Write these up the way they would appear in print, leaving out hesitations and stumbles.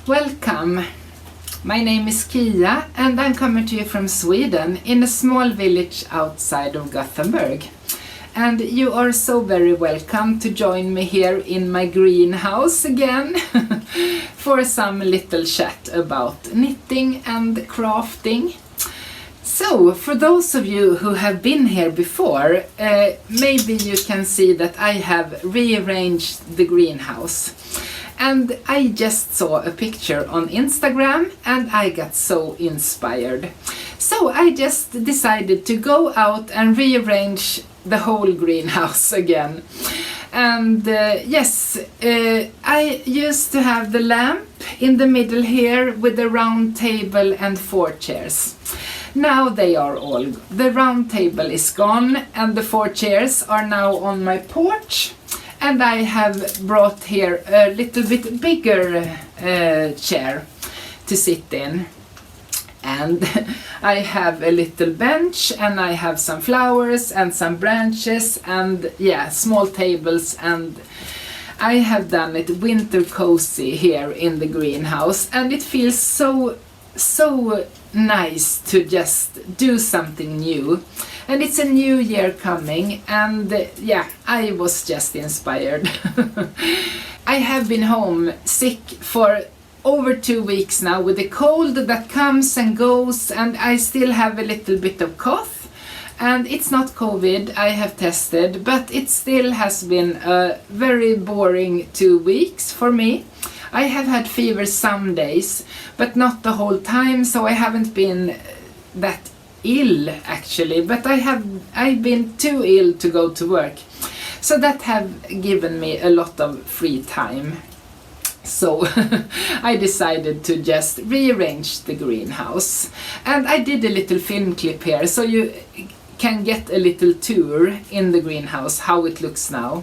Welcome. My name is Kia and I'm coming to you from Sweden in a small village outside of Gothenburg. And you are so very welcome to join me here in my greenhouse again for some little chat about knitting and crafting. So, for those of you who have been here before, maybe you can see that I have rearranged the greenhouse. And I just saw a picture on Instagram and I got so inspired. So I just decided to go out and rearrange the whole greenhouse again. And I used to have the lamp in the middle here with a round table and 4 chairs. Now the round table is gone and the 4 chairs are now on my porch. And I have brought here a little bit bigger chair to sit in. And I have a little bench and I have some flowers and some branches and small tables, and I have done it winter cozy here in the greenhouse, and it feels so nice to just do something new. And it's a new year coming, and I was just inspired. I have been home sick for over 2 weeks now with a cold that comes and goes, and I still have a little bit of cough. And it's not COVID, I have tested, but it still has been a very boring 2 weeks for me. I have had fever some days, but not the whole time, so I haven't been that ill actually, but I've been too ill to go to work, so that have given me a lot of free time. So I decided to just rearrange the greenhouse, and I did a little film clip here so you can get a little tour in the greenhouse how it looks now.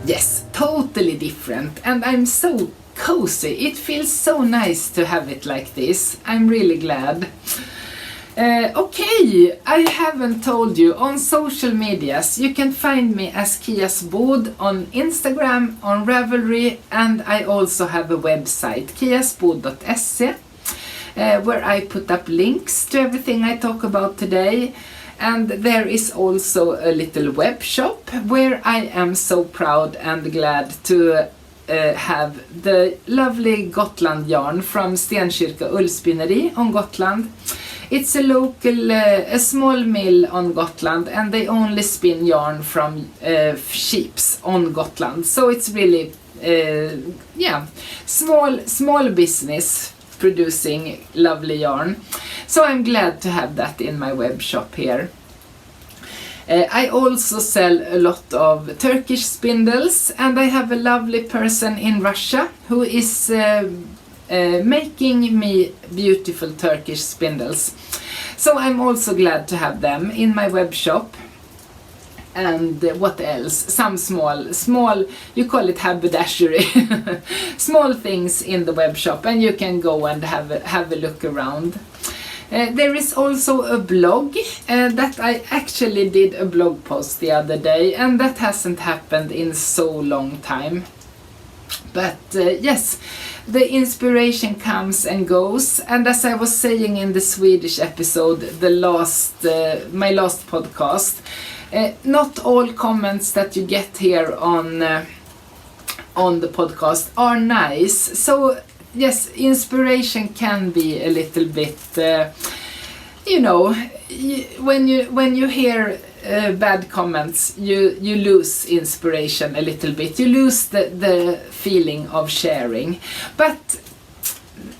Yes, totally different, and I'm so cozy. It feels so nice to have it like this. I'm really glad. Okay, I haven't told you, on social medias you can find me as Kias Bod on Instagram, on Ravelry, and I also have a website, kiasbod.se, where I put up links to everything I talk about today. And there is also a little web shop where I am so proud and glad to have the lovely Gotland yarn from Stenkyrka Ullspinneri on Gotland. It's a local, a small mill on Gotland, and they only spin yarn from sheeps on Gotland. So it's really, small business producing lovely yarn. So I'm glad to have that in my web shop here. I also sell a lot of Turkish spindles, and I have a lovely person in Russia who is making me beautiful Turkish spindles. So I'm also glad to have them in my web shop. And what else? Some small, you call it haberdashery, small things in the web shop, and you can go and have a look around. There is also a blog that I actually did a blog post the other day, and that hasn't happened in so long time. But yes, the inspiration comes and goes, and as I was saying in the Swedish episode, my last podcast, not all comments that you get here on the podcast are nice. So yes, inspiration can be a little bit, when you hear bad comments, you lose inspiration a little bit. You lose the feeling of sharing. But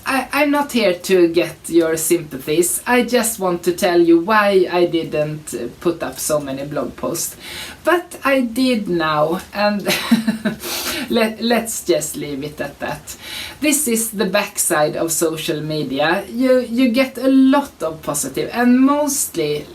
I'm not here to get your sympathies. I just want to tell you why I didn't put up so many blog posts. But I did now, and let's just leave it at that. This is the backside of social media. You get a lot of positive and mostly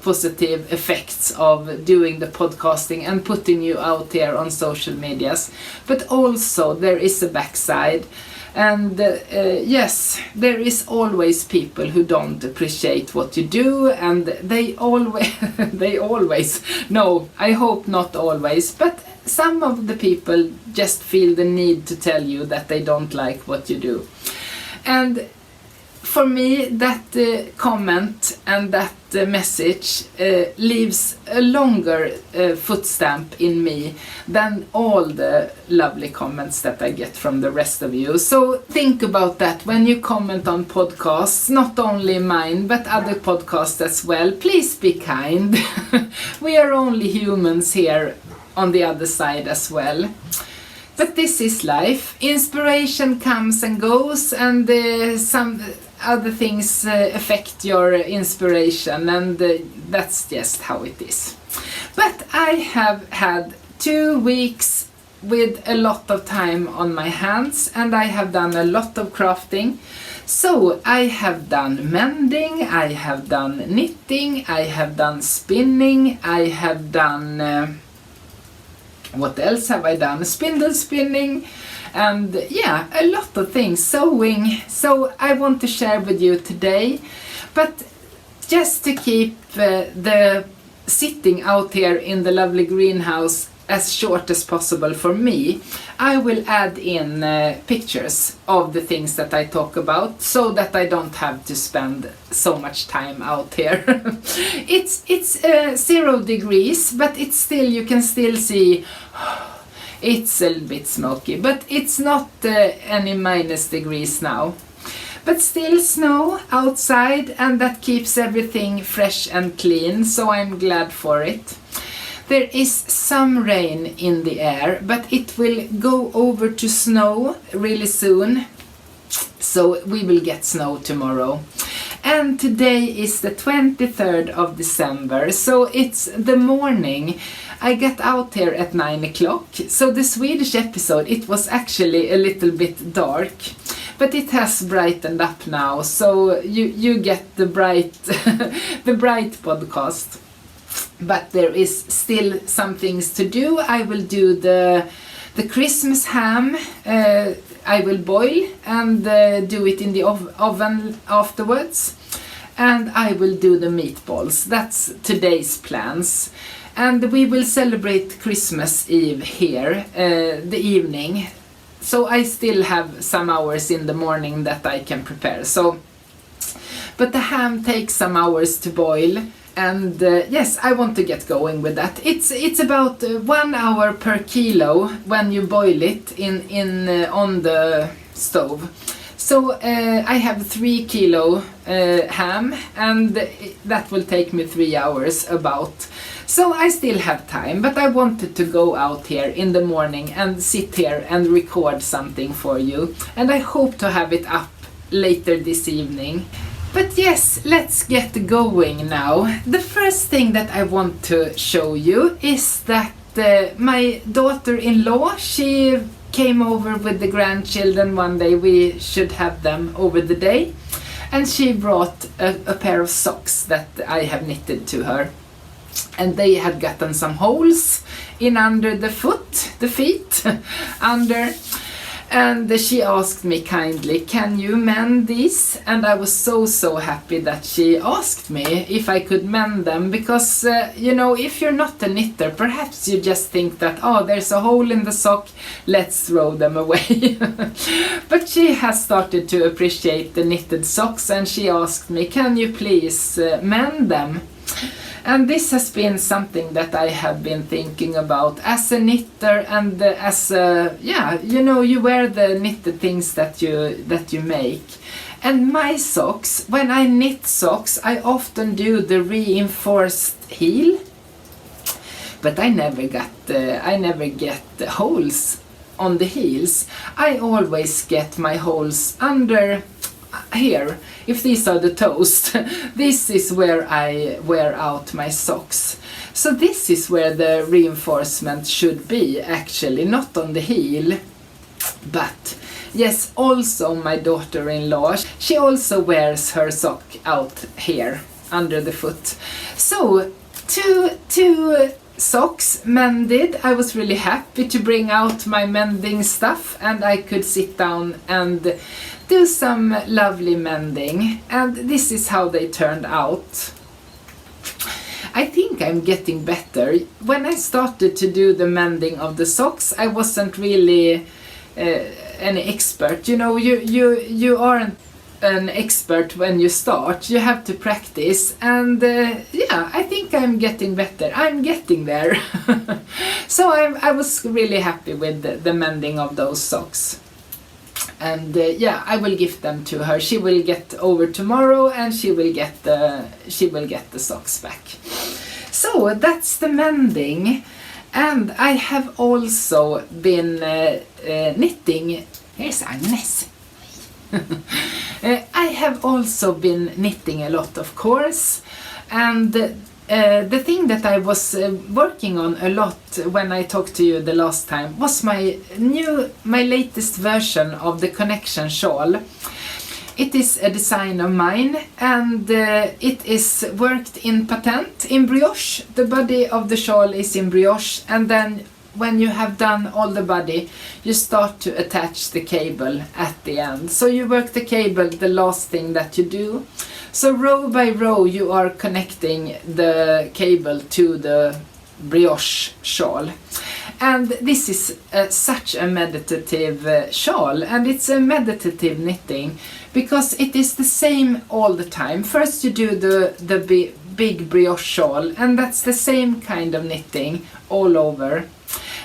positive effects of doing the podcasting and putting you out there on social medias. But also there is a backside. And yes, there is always people who don't appreciate what you do, and they always, no, I hope not always, but some of the people just feel the need to tell you that they don't like what you do. And for me, that comment and that message leaves a longer footstamp in me than all the lovely comments that I get from the rest of you. So think about that when you comment on podcasts, not only mine, but other podcasts as well. Please be kind. We are only humans here on the other side as well. But this is life. Inspiration comes and goes, and some other things affect your inspiration, and that's just how it is. But I have had 2 weeks with a lot of time on my hands, and I have done a lot of crafting. So I have done mending, I have done knitting, I have done spinning, I have done what else have I done? Spindle spinning, and yeah, a lot of things, sewing. So I want to share with you today. But just to keep the sitting out here in the lovely greenhouse as short as possible for me, I will add in pictures of the things that I talk about, so that I don't have to spend so much time out here. It's 0 degrees, but it's still, you can still see it's a bit smoky, but it's not any minus degrees now. But still snow outside, and that keeps everything fresh and clean, so I'm glad for it. There is some rain in the air, but it will go over to snow really soon. So we will get snow tomorrow. And today is the 23rd of December, so it's the morning. I got out here at 9 o'clock. So the Swedish episode, it was actually a little bit dark. But it has brightened up now, so you get the bright, the bright podcast. But there is still some things to do. I will do the Christmas ham. I will boil and do it in the oven afterwards. And I will do the meatballs. That's today's plans. And we will celebrate Christmas Eve here, the evening. So I still have some hours in the morning that I can prepare. So, but the ham takes some hours to boil. And yes, I want to get going with that. It's about 1 hour per kilo when you boil it on the stove. So I have 3 kilo ham, and that will take me 3 hours about. So I still have time, but I wanted to go out here in the morning and sit here and record something for you. And I hope to have it up later this evening. But yes, let's get going now. The first thing that I want to show you is that my daughter-in-law, she came over with the grandchildren one day. We should have them over the day. And she brought a pair of socks that I have knitted to her. And they had gotten some holes in under the feet, under. And she asked me kindly, can you mend these? And I was so happy that she asked me if I could mend them, because you know, if you're not a knitter, perhaps you just think that, oh, there's a hole in the sock, let's throw them away. But she has started to appreciate the knitted socks, and she asked me, can you please mend them? And this has been something that I have been thinking about as a knitter, and as a, yeah, you know, you wear the knitted things that you make. And my socks, when I knit socks, I often do the reinforced heel, but I never get the holes on the heels. I always get my holes under here. If these are the toes, this is where I wear out my socks. So this is where the reinforcement should be, actually, not on the heel. But yes, also my daughter-in-law, she also wears her sock out here under the foot. So two socks mended. I was really happy to bring out my mending stuff, and I could sit down and do some lovely mending, and this is how they turned out. I think I'm getting better. When I started to do the mending of the socks, I wasn't really an expert. You know, you aren't an expert when you start. You have to practice, and yeah, I think I'm getting better. I'm getting there. So I was really happy with the mending of those socks. And yeah, I will give them to her. She will get over tomorrow, and she will get the socks back. So that's the mending. And I have also been knitting. Here's Agnes. I have also been knitting a lot, of course, and the thing that I was working on a lot when I talked to you the last time was my latest version of the Connection shawl. It is a design of mine, and it is worked in patent, in brioche. The body of the shawl is in brioche, and then when you have done all the body, you start to attach the cable at the end. So you work the cable, the last thing that you do. So row by row you are connecting the cable to the brioche shawl. And this is such a meditative shawl, and it's a meditative knitting because it is the same all the time. First you do the big brioche shawl, and that's the same kind of knitting all over.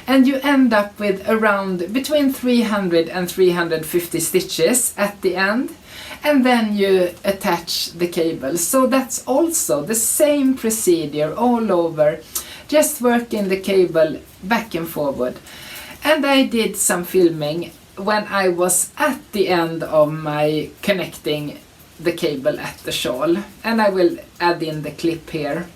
And you end up with around between 300 and 350 stitches at the end, and then you attach the cable. So that's also the same procedure all over, just working the cable back and forward. And I did some filming when I was at the end of my connecting the cable at the shawl, and I will add in the clip here.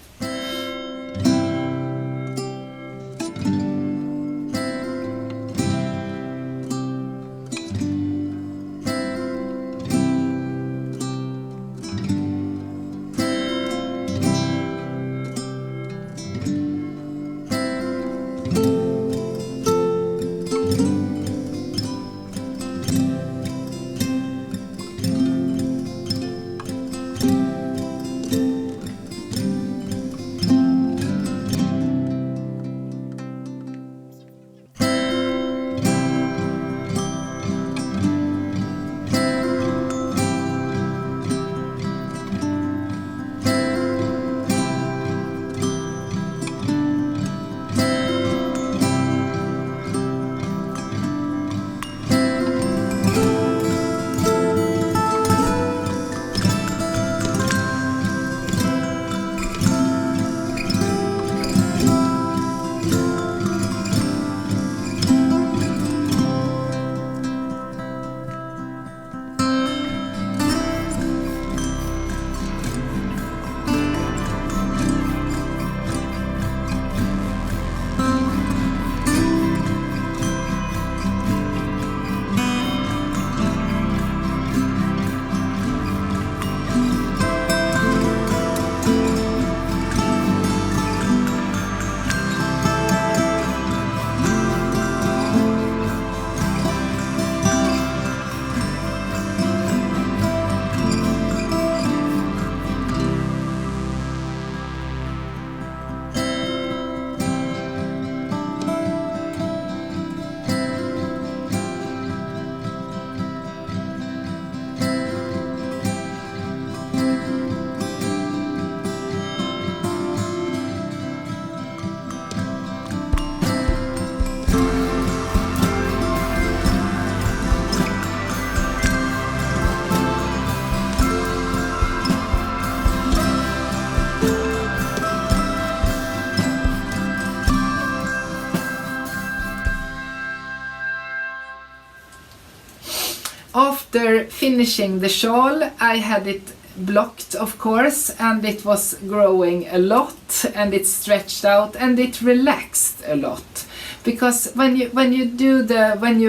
after finishing the shawl, I had it blocked, of course, and it was growing a lot, and it stretched out, and it relaxed a lot. Because when you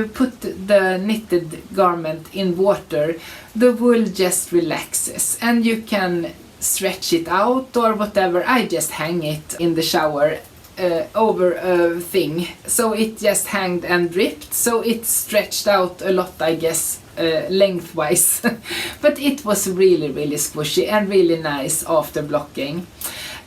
put the knitted garment in water, the wool just relaxes, and you can stretch it out or whatever. I just hang it in the shower over a thing, so it just hanged and dripped, so it stretched out a lot, I guess, lengthwise. But it was really, really squishy and really nice after blocking.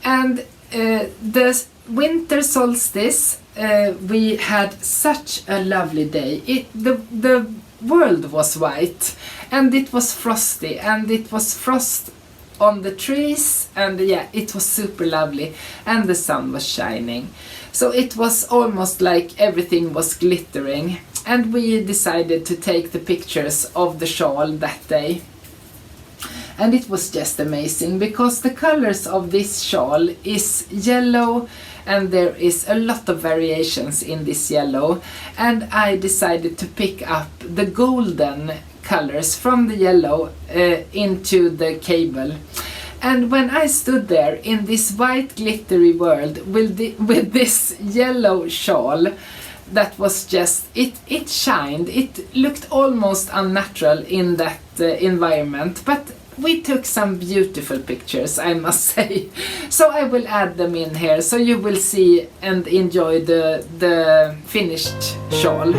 And the winter solstice, we had such a lovely day. The world was white, and it was frosty, and it was frost on the trees, and yeah, it was super lovely, and the sun was shining, so it was almost like everything was glittering. And we decided to take the pictures of the shawl that day, and it was just amazing, because the colors of this shawl is yellow, and there is a lot of variations in this yellow, and I decided to pick up the golden colors from the yellow into the cable. And when I stood there in this white glittery world with this yellow shawl, that was just, it shined, it looked almost unnatural in that environment, but we took some beautiful pictures, I must say. So I will add them in here, so you will see and enjoy the finished shawl.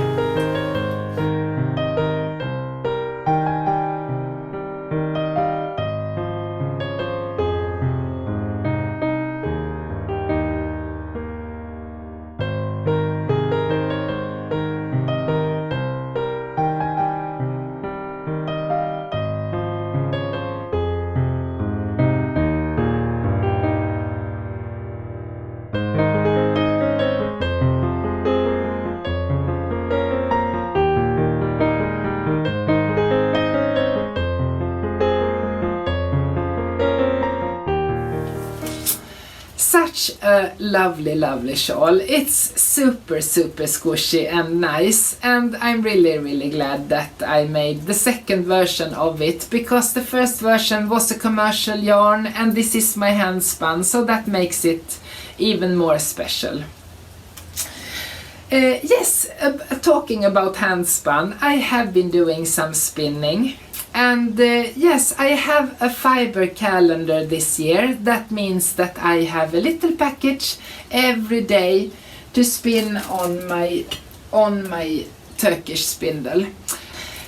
Such a lovely, lovely shawl. It's super, super squishy and nice, and I'm really, really glad that I made the second version of it, because the first version was a commercial yarn, and this is my hand spun, so that makes it even more special. Yes, talking about hand spun, I have been doing some spinning. And yes, I have a fiber calendar this year. That means that I have a little package every day to spin on my Turkish spindle.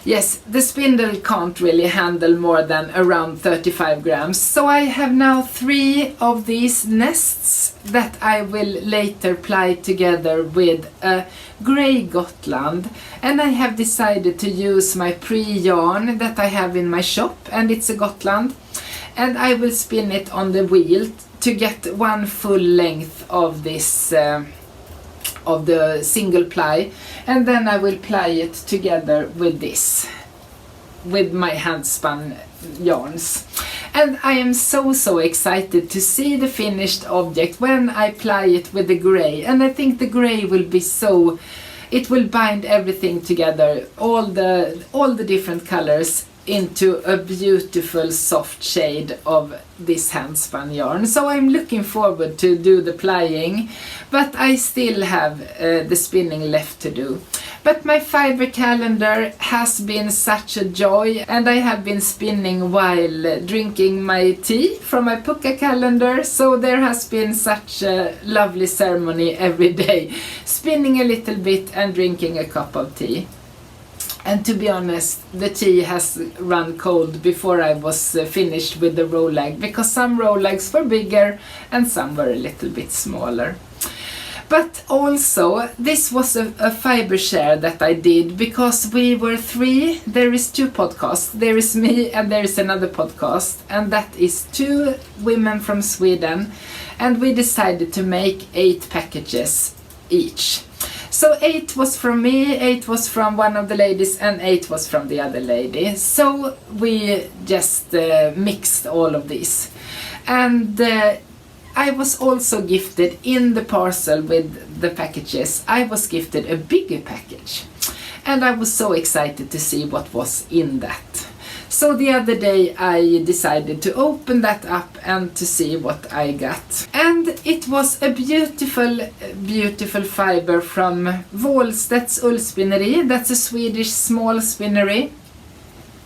Yes, the spindle can't really handle more than around 35 grams. So I have now 3 of these nests that I will later ply together with a grey Gotland. And I have decided to use my pre-yarn that I have in my shop, and it's a Gotland. And I will spin it on the wheel to get one full length of this of the single ply, and then I will ply it together with this, with my hand spun yarns. And I am so excited to see the finished object when I ply it with the grey, and I think the grey will be so, it will bind everything together, all the different colors into a beautiful soft shade of this hand spun yarn. So I'm looking forward to do the plying, but I still have the spinning left to do. But my fiber calendar has been such a joy, and I have been spinning while drinking my tea from my Pukka calendar, so there has been such a lovely ceremony every day, spinning a little bit and drinking a cup of tea. And to be honest, the tea has run cold before I was finished with the roll lag, because some roll lags were bigger and some were a little bit smaller. But also, this was a fiber share that I did, because we were 3, there is 2 podcasts, there is me and there is another podcast, and that is 2 women from Sweden, and we decided to make 8 packages each. So 8 was from me, 8 was from one of the ladies, and 8 was from the other lady. So we just mixed all of these. And I was also gifted in the parcel with the packages, I was gifted a bigger package. and I was so excited to see what was in that. So the other day I decided to open that up and to see what I got. And it was a beautiful fiber from Wåhlstedts Ullspinneri. That's a Swedish small spinnery.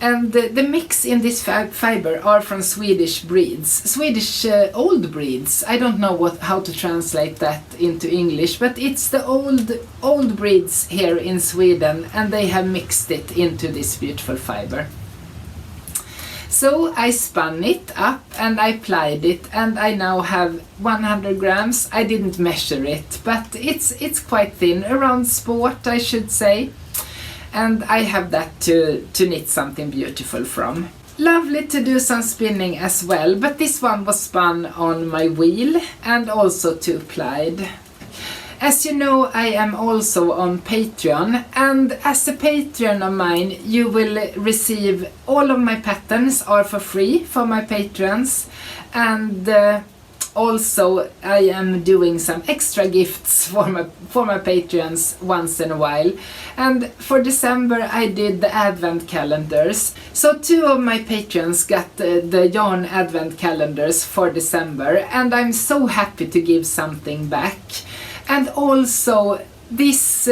And the mix in this fiber are from Swedish breeds, Swedish old breeds. I don't know how to translate that into English, but it's the old breeds here in Sweden, and they have mixed it into this beautiful fiber. So I spun it up and I plied it, and I now have 100 grams. I didn't measure it, but it's quite thin, around sport I should say. And I have that to knit something beautiful from. Lovely to do some spinning as well, but this one was spun on my wheel and also two-plied. As you know, I am also on Patreon, and as a Patreon of mine, you will receive all of my patterns are for free for my patrons, and also I am doing some extra gifts for my patrons once in a while. And for December I did the advent calendars. So 2 of my patrons got the yarn advent calendars for December, and I'm so happy to give something back. And also this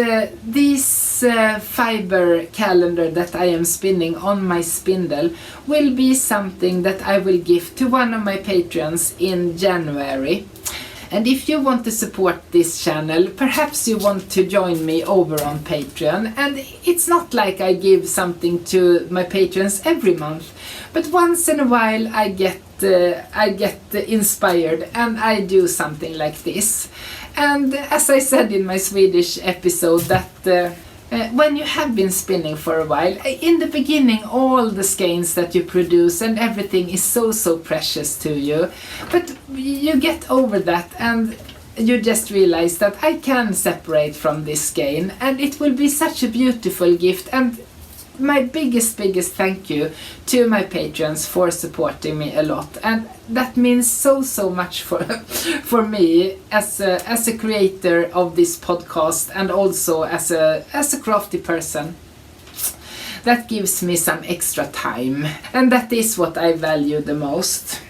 fiber calendar that I am spinning on my spindle will be something that I will give to one of my patrons in January. And if you want to support this channel, perhaps you want to join me over on Patreon. And it's not like I give something to my patrons every month, but once in a while I get inspired and I do something like this. And as I said in my Swedish episode, that when you have been spinning for a while, in the beginning all the skeins that you produce and everything is so precious to you. But you get over that and you just realize that I can separate from this skein, and it will be such a beautiful gift. And my biggest thank you to my patrons for supporting me a lot, and that means so much for me as a creator of this podcast, and also as a crafty person. That gives me some extra time, and that is what I value the most.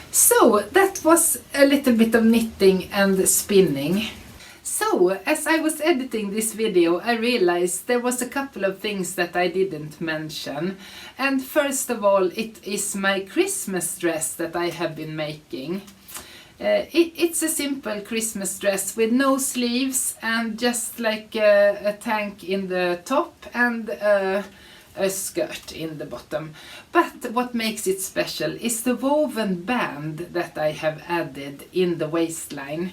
So that was a little bit of knitting and spinning. So, as I was editing this video, I realized there was a couple of things that I didn't mention. And first of all, it is my Christmas dress that I have been making. It's a simple Christmas dress with no sleeves and just like a tank in the top and a skirt in the bottom. But what makes it special is the woven band that I have added in the waistline.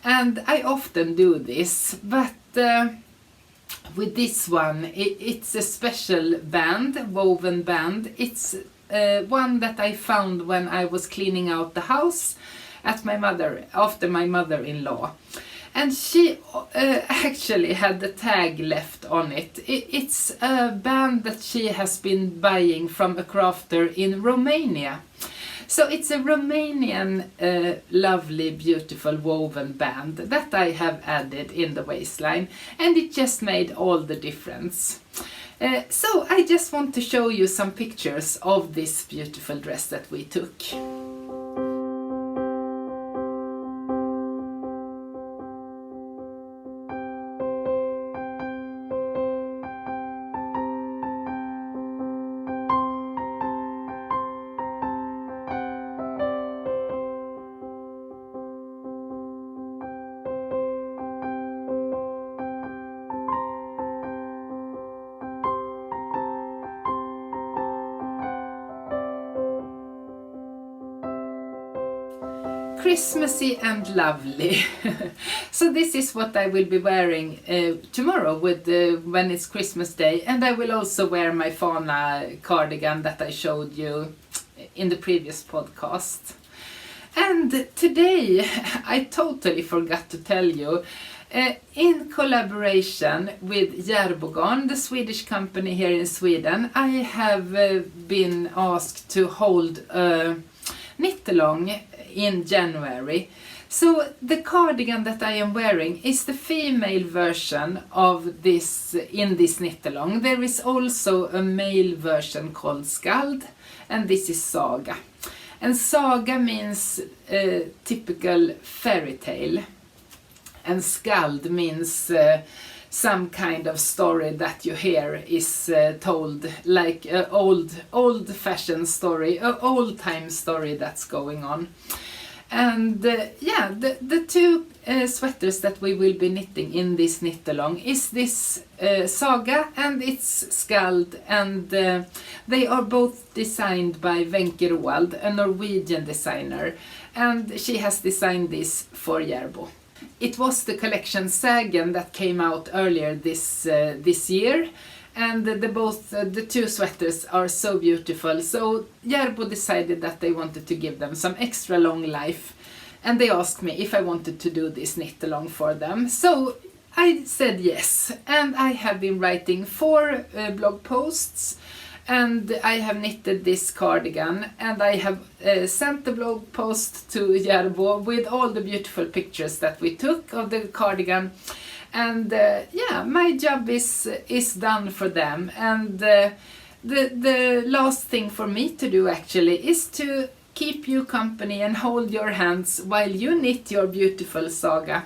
And I often do this, but with this one it's a special band, woven band. It's one that I found when I was cleaning out the house after my mother-in-law. And she actually had the tag left on it. It's a band that she has been buying from a crafter in Romania. So it's a Romanian lovely, beautiful woven band that I have added in the waistline, and it just made all the difference. So I just want to show you some pictures of this beautiful dress that we took. Christmassy and lovely. So this is what I will be wearing tomorrow when it's Christmas Day, and I will also wear my Fana cardigan that I showed you in the previous podcast. And today I totally forgot to tell you, in collaboration with Järbogarn, the Swedish company here in Sweden, I have been asked to hold a knit along in January. So the cardigan that I am wearing is the female version of this in this knit along. There is also a male version called Skald, and this is Saga. And Saga means typical fairy tale, and Skald means some kind of story that you hear is told, like an old-fashioned story, an old-time story that's going on. And yeah, the two sweaters that we will be knitting in this knit along is this Saga and it's Skald, and they are both designed by Wenche Roald, a Norwegian designer, and she has designed this for Järbo. It was the collection Sagen that came out earlier this year, and the two sweaters are so beautiful. So Järbo decided that they wanted to give them some extra long life, and they asked me if I wanted to do this knit along for them. So I said yes, and I have been writing 4 blog posts, and I have knitted this cardigan, and I have sent the blog post to Järbo with all the beautiful pictures that we took of the cardigan. And yeah, my job is done for them, and the last thing for me to do actually is to keep you company and hold your hands while you knit your beautiful Saga.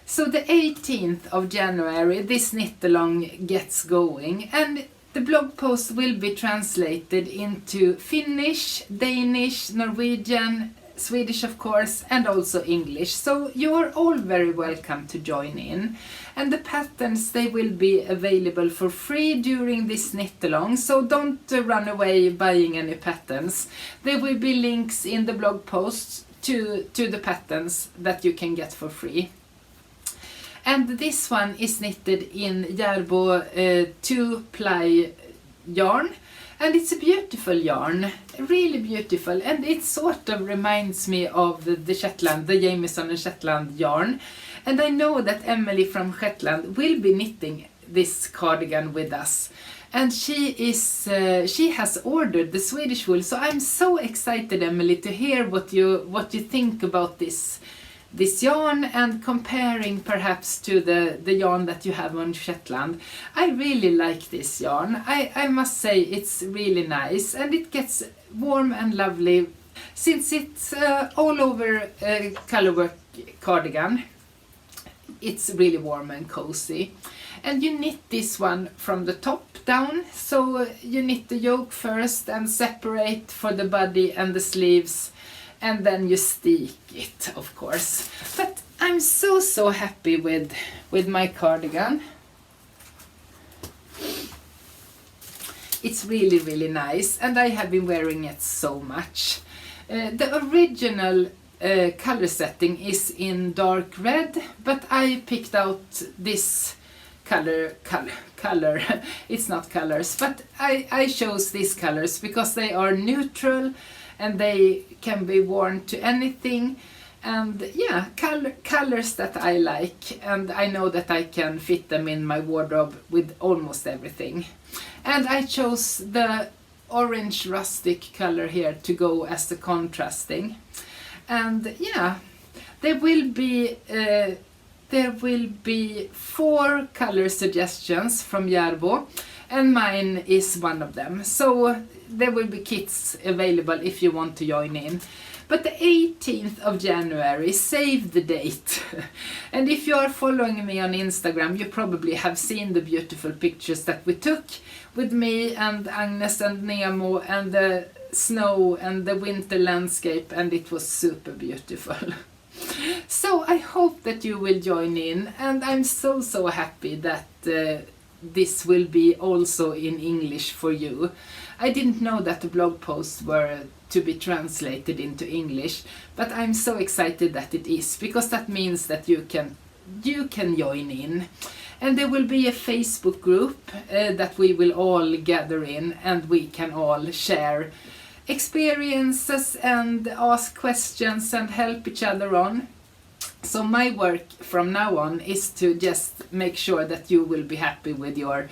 So the 18th of January this knit along gets going, and the blog post will be translated into Finnish, Danish, Norwegian, Swedish of course, and also English. So you are all very welcome to join in. And the patterns, they will be available for free during this knit along, so don't run away buying any patterns. There will be links in the blog posts to the patterns that you can get for free. And this one is knitted in Järbo 2-ply yarn. And it's a beautiful yarn, really beautiful, and it sort of reminds me of the Shetland, the Jamieson and Shetland yarn. And I know that Emily from Shetland will be knitting this cardigan with us. And she has ordered the Swedish wool, so I'm so excited, Emily, to hear what you think about this yarn, and comparing perhaps to the yarn that you have on Shetland. I really like this yarn. I must say it's really nice, and it gets warm and lovely since it's all over colorwork cardigan. It's really warm and cozy. And you knit this one from the top down, so you knit the yoke first and separate for the body and the sleeves, and then you steek it, of course. But I'm so happy with my cardigan. It's really nice, and I have been wearing it so much. The original color setting is in dark red, but I picked out this color. It's not colors, but I chose these colors because they are neutral and they can be worn to anything, and yeah, colors that I like, and I know that I can fit them in my wardrobe with almost everything. And I chose the orange rustic color here to go as the contrasting. And yeah, there will be 4 color suggestions from Järbo, and mine is one of them. So there will be kits available if you want to join in. But the 18th of January, save the date. And if you are following me on Instagram, you probably have seen the beautiful pictures that we took with me and Agnes and Nemo, and the snow and the winter landscape, and it was super beautiful. So I hope that you will join in, and I'm so happy that this will be also in English for you. I didn't know that the blog posts were to be translated into English, but I'm so excited that it is, because that means that you can join in. And there will be a Facebook group that we will all gather in, and we can all share experiences and ask questions and help each other on. So my work from now on is to just make sure that you will be happy with your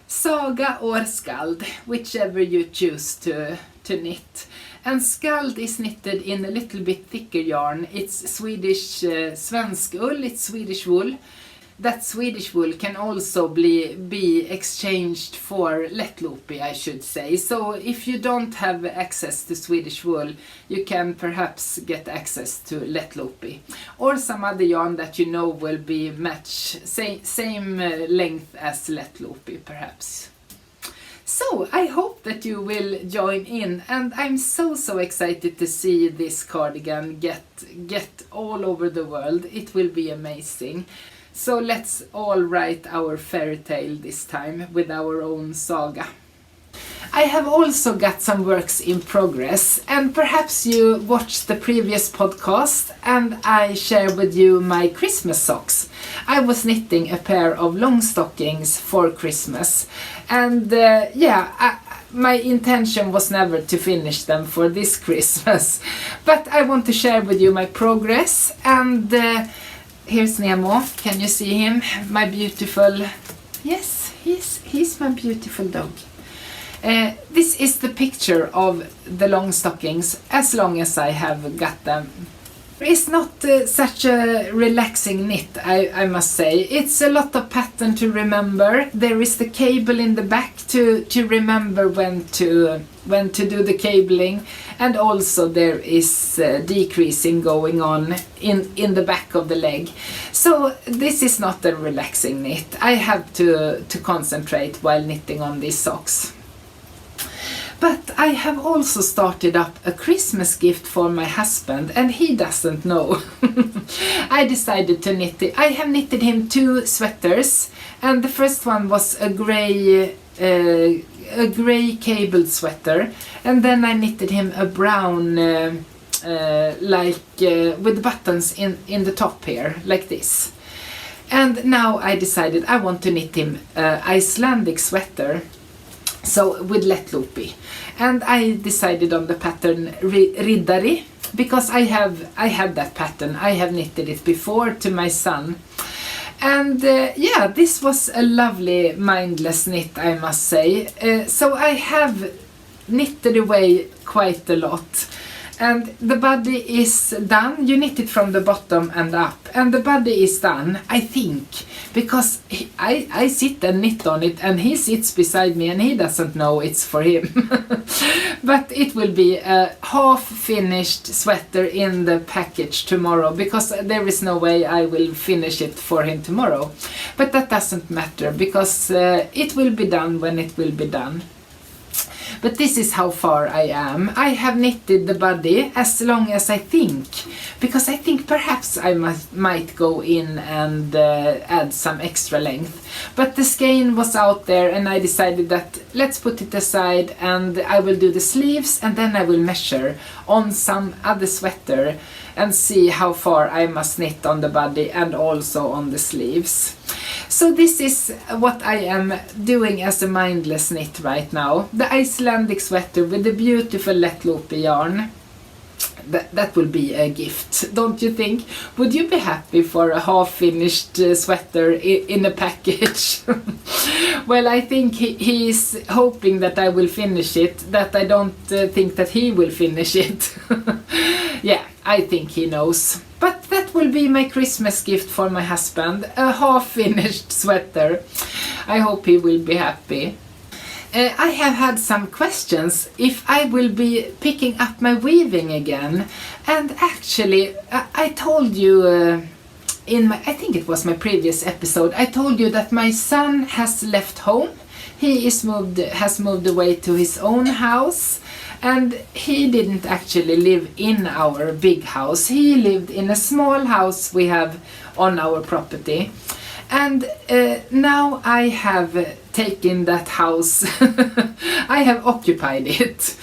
Saga or Skald, whichever you choose to knit. And skald is knitted in a little bit thicker yarn. It's Swedish svensk ull, it's Swedish wool. That Swedish wool can also be exchanged for Lättloopy, I should say. So if you don't have access to Swedish wool, you can perhaps get access to Lättloopy. Or some other yarn that you know will be same length as Lättloopy, perhaps. So I hope that you will join in, and I'm so excited to see this cardigan get all over the world. It will be amazing. So let's all write our fairy tale this time with our own saga. I have also got some works in progress, and perhaps you watched the previous podcast and I share with you my Christmas socks. I was knitting a pair of long stockings for Christmas, and my intention was never to finish them for this Christmas, but I want to share with you my progress. And here's Nemo. Can you see him? My beautiful... Yes, he's my beautiful dog. This is the picture of the long stockings as long as I have got them. It's not such a relaxing knit, I must say. It's a lot of pattern to remember. There is the cable in the back to remember when to do the cabling, and also there is decreasing going on in the back of the leg. So this is not a relaxing knit. I have to concentrate while knitting on these socks. But I have also started up a Christmas gift for my husband, and he doesn't know. I decided to knit it. I have knitted him 2 sweaters, and the first one was a grey cabled sweater, and then I knitted him a brown with buttons in the top here, like this. And now I decided I want to knit him an Icelandic sweater, so with Lättloopy. And I decided on the pattern Riddari, because I had that pattern. I have knitted it before to my son. And this was a lovely mindless knit, I must say. So I have knitted away quite a lot. And the body is done. You knit it from the bottom and up, and the body is done, I think, because I sit and knit on it, and he sits beside me and he doesn't know it's for him. But it will be a half finished sweater in the package tomorrow, because there is no way I will finish it for him tomorrow. But that doesn't matter, because it will be done when it will be done. But this is how far I am. I have knitted the body as long as I think, because I think perhaps I might go in and add some extra length. But the skein was out there, and I decided that let's put it aside, and I will do the sleeves, and then I will measure on some other sweater and see how far I must knit on the body and also on the sleeves. So this is what I am doing as a mindless knit right now. The Icelandic sweater with the beautiful Lättloopy yarn. That will be a gift, don't you think? Would you be happy for a half-finished sweater in a package? Well, I think he is hoping that I will finish it, that I don't think that he will finish it. Yeah, I think he knows. But that will be my Christmas gift for my husband, a half-finished sweater. I hope he will be happy. I have had some questions if I will be picking up my weaving again, and actually I told you I think it was my previous episode, I told you that my son has left home. He has moved away to his own house, and he didn't actually live in our big house. He lived in a small house we have on our property. And now I have taken that house. I have occupied it.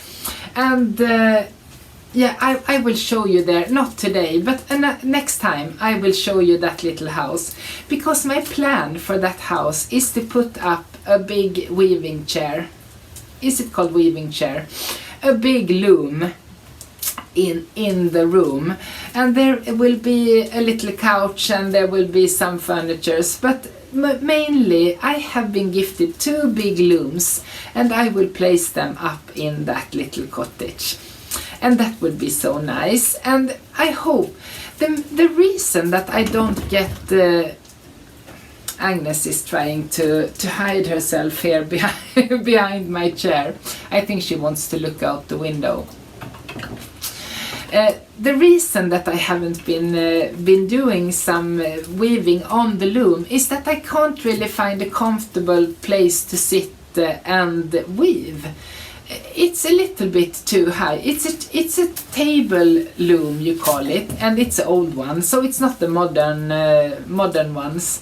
And I will show you there, not today, but next time I will show you that little house. Because my plan for that house is to put up a big weaving chair. Is it called weaving chair? A big loom in the room, and there will be a little couch and there will be some furniture, but mainly I have been gifted 2 big looms, and I will place them up in that little cottage. and that would be so nice. And I hope the reason that I don't get Agnes is trying to hide herself here behind my chair. I think she wants to look out the window. The reason that I haven't been doing some weaving on the loom is that I can't really find a comfortable place to sit and weave. It's a little bit too high. It's a table loom, you call it, and it's an old one, so it's not the modern ones.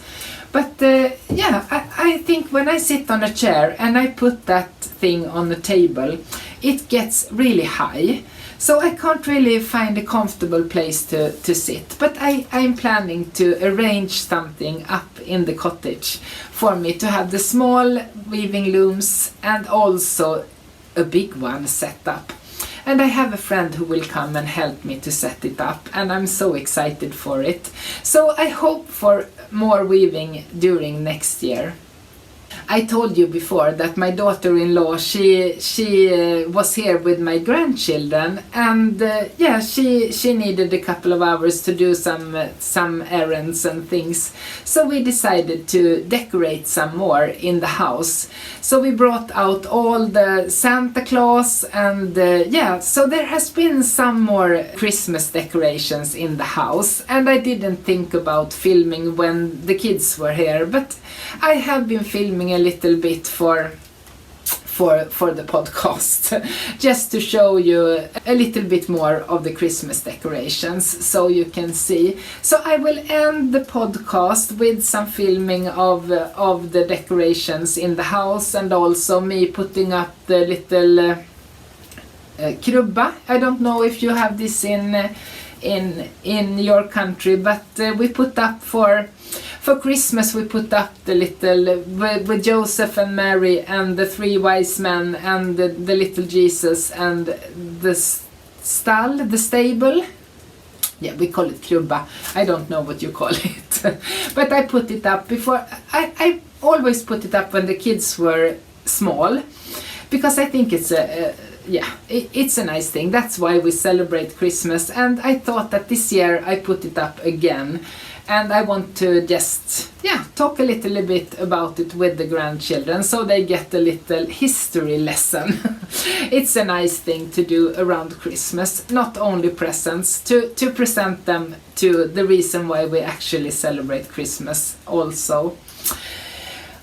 But yeah, I think when I sit on a chair and I put that thing on the table, it gets really high. So I can't really find a comfortable place to sit. But I'm planning to arrange something up in the cottage for me to have the small weaving looms and also a big one set up. And I have a friend who will come and help me to set it up, and I'm so excited for it. So I hope for more weaving during next year. I told you before that my daughter-in-law, she was here with my grandchildren, and yeah, she needed a couple of hours to do some errands and things. So we decided to decorate some more in the house. So we brought out all the Santa Claus, and yeah, so there has been some more Christmas decorations in the house, and I didn't think about filming when the kids were here, but I have been filming a little bit for the podcast just to show you a little bit more of the Christmas decorations so you can see. So I will end the podcast with some filming of the decorations in the house, and also me putting up the little krubba. I don't know if you have this in your country, but we put up for Christmas, we put up the little with Joseph and Mary and the three wise men and the little Jesus and the stable. Yeah, we call it krubba. I don't know what you call it. But I put it up before. I always put it up when the kids were small, because I think it's it's a nice thing. That's why we celebrate Christmas, and I thought that this year I put it up again. And I want to just, talk a little bit about it with the grandchildren so they get a little history lesson. It's a nice thing to do around Christmas, not only presents, to present them to the reason why we actually celebrate Christmas also.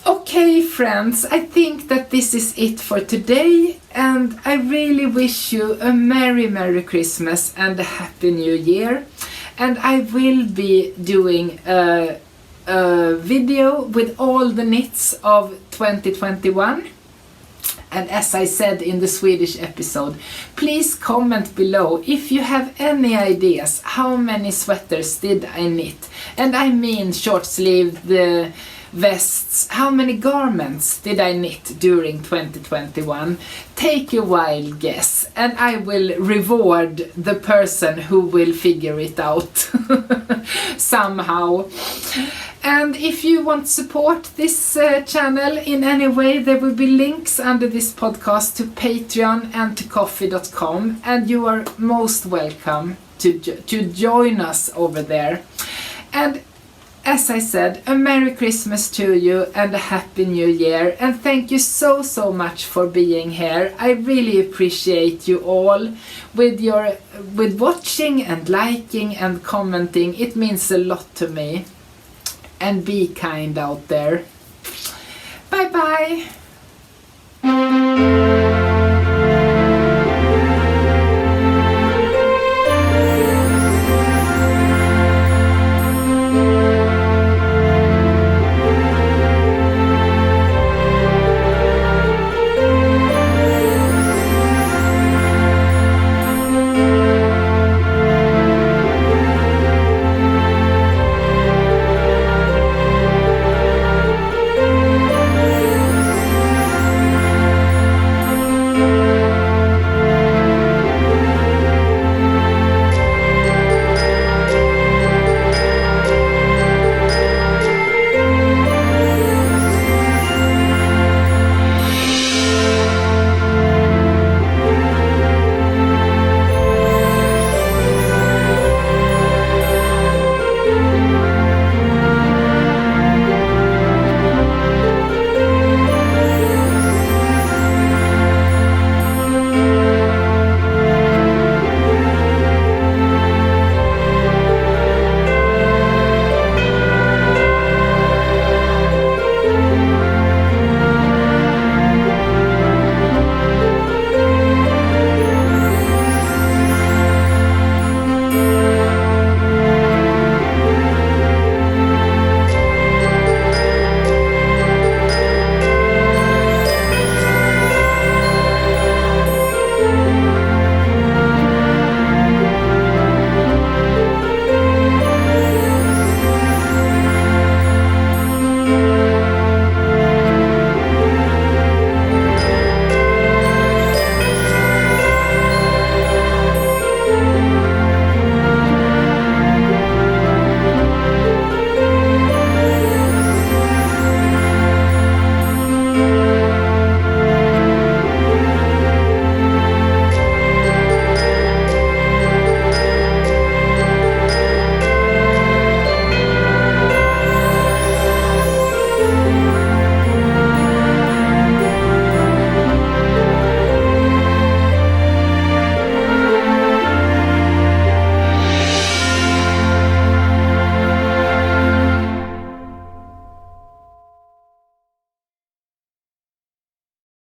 Okay, friends, I think that this is it for today, and I really wish you a Merry, Merry Christmas and a Happy New Year. And I will be doing a video with all the knits of 2021. And as I said in the Swedish episode, please comment below if you have any ideas how many sweaters did I knit. And I mean short-sleeved vests. How many garments did I knit during 2021? Take a wild guess, and I will reward the person who will figure it out somehow. And if you want to support this channel in any way, there will be links under this podcast to Patreon and to Ko-fi.com, and you are most welcome to join us over there. And as I said, a Merry Christmas to you and a Happy New Year, and thank you so much for being here. I really appreciate you all with watching and liking and commenting. It means a lot to me. And be kind out there. Bye bye.